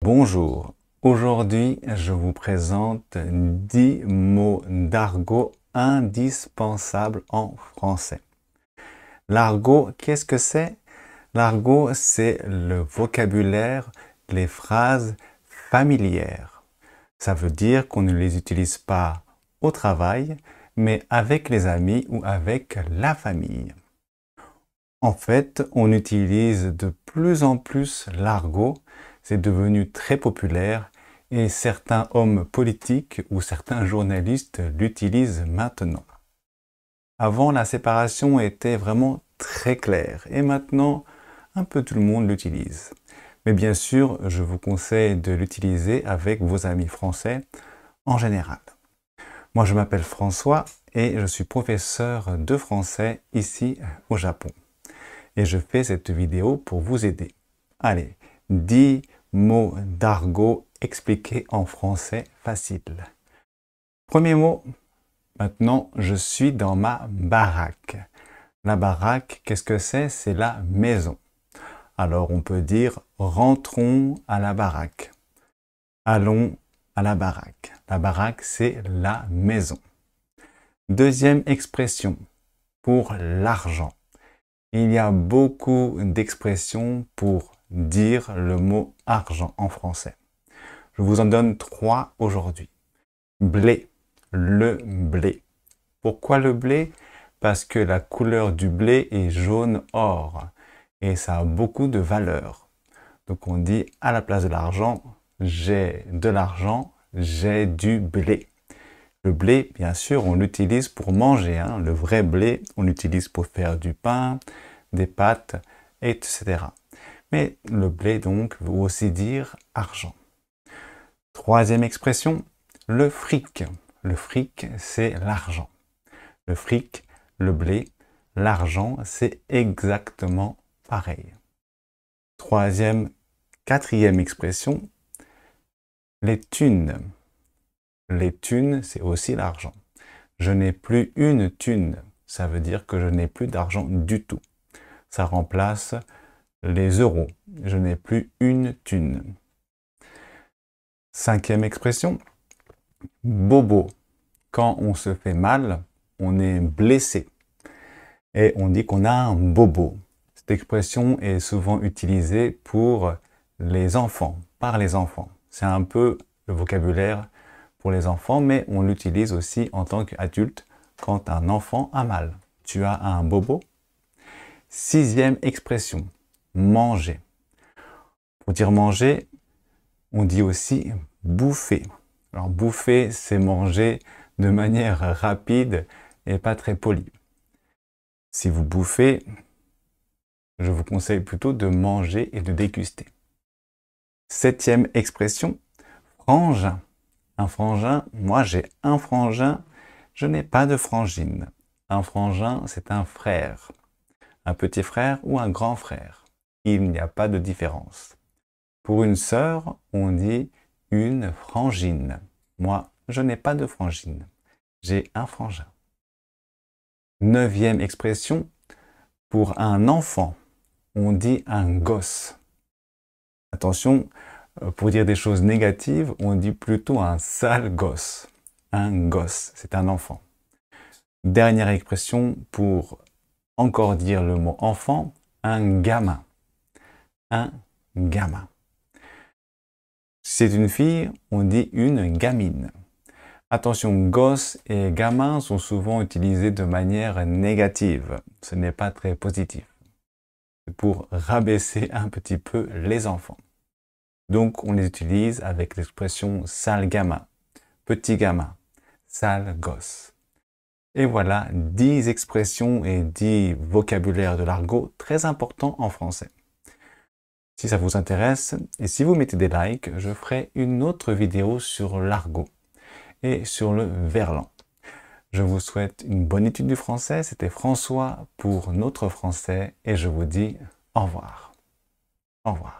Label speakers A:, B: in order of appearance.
A: Bonjour, aujourd'hui je vous présente 10 mots d'argot indispensables en français. L'argot, qu'est-ce que c'est? L'argot, c'est le vocabulaire, les phrases familières. Ça veut dire qu'on ne les utilise pas au travail, mais avec les amis ou avec la famille. En fait, on utilise de plus en plus l'argot, c'est devenu très populaire et certains hommes politiques ou certains journalistes l'utilisent maintenant. Avant, la séparation était vraiment très claire et maintenant, un peu tout le monde l'utilise. Mais bien sûr, je vous conseille de l'utiliser avec vos amis français en général. Moi, je m'appelle François et je suis professeur de français ici au Japon. Et je fais cette vidéo pour vous aider. Allez, 10 mots d'argot expliqués en français facile. Premier mot, maintenant je suis dans ma baraque. La baraque, qu'est-ce que c'est? C'est la maison. Alors on peut dire rentrons à la baraque. Allons à la baraque. La baraque, c'est la maison. Deuxième expression, pour l'argent. Il y a beaucoup d'expressions pour dire le mot argent en français. Je vous en donne 3 aujourd'hui. Blé, le blé. Pourquoi le blé? Parce que la couleur du blé est jaune or et ça a beaucoup de valeur. Donc on dit à la place de l'argent, j'ai de l'argent, j'ai du blé. Le blé, bien sûr, on l'utilise pour manger. Le vrai blé, on l'utilise pour faire du pain, des pâtes, etc. Mais le blé, donc, veut aussi dire argent. Troisième expression, le fric. Le fric, c'est l'argent. Le fric, le blé, l'argent, c'est exactement pareil. Quatrième expression, les thunes. Les thunes, c'est aussi l'argent. Je n'ai plus une thune. Ça veut dire que je n'ai plus d'argent du tout. Ça remplace les euros. Je n'ai plus une thune. Cinquième expression, bobo. Quand on se fait mal, on est blessé. Et on dit qu'on a un bobo. Cette expression est souvent utilisée pour les enfants, par les enfants. C'est un peu le vocabulaire pour les enfants, mais on l'utilise aussi en tant qu'adulte quand un enfant a mal. Tu as un bobo. Sixième expression, manger. Pour dire manger, on dit aussi bouffer. Alors bouffer, c'est manger de manière rapide et pas très polie. Si vous bouffez, je vous conseille plutôt de manger et de déguster. Septième expression, frangin. Un frangin, moi j'ai un frangin, je n'ai pas de frangine. Un frangin, c'est un frère. Un petit frère ou un grand frère. Il n'y a pas de différence. Pour une sœur, on dit une frangine. Moi, je n'ai pas de frangine. J'ai un frangin. Neuvième expression, pour un enfant, on dit un gosse. Attention, pour dire des choses négatives, on dit plutôt un sale gosse. Un gosse, c'est un enfant. Dernière expression pour encore dire le mot enfant, un gamin. Un gamin. Si c'est une fille, on dit une gamine. Attention, gosse et gamin sont souvent utilisés de manière négative. Ce n'est pas très positif. C'est pour rabaisser un petit peu les enfants. Donc, on les utilise avec l'expression sale gamin, petit gamin, sale gosse. Et voilà 10 expressions et 10 vocabulaires de l'argot très importants en français. Si ça vous intéresse et si vous mettez des likes, je ferai une autre vidéo sur l'argot et sur le verlan. Je vous souhaite une bonne étude du français. C'était François pour Notre Français et je vous dis au revoir. Au revoir.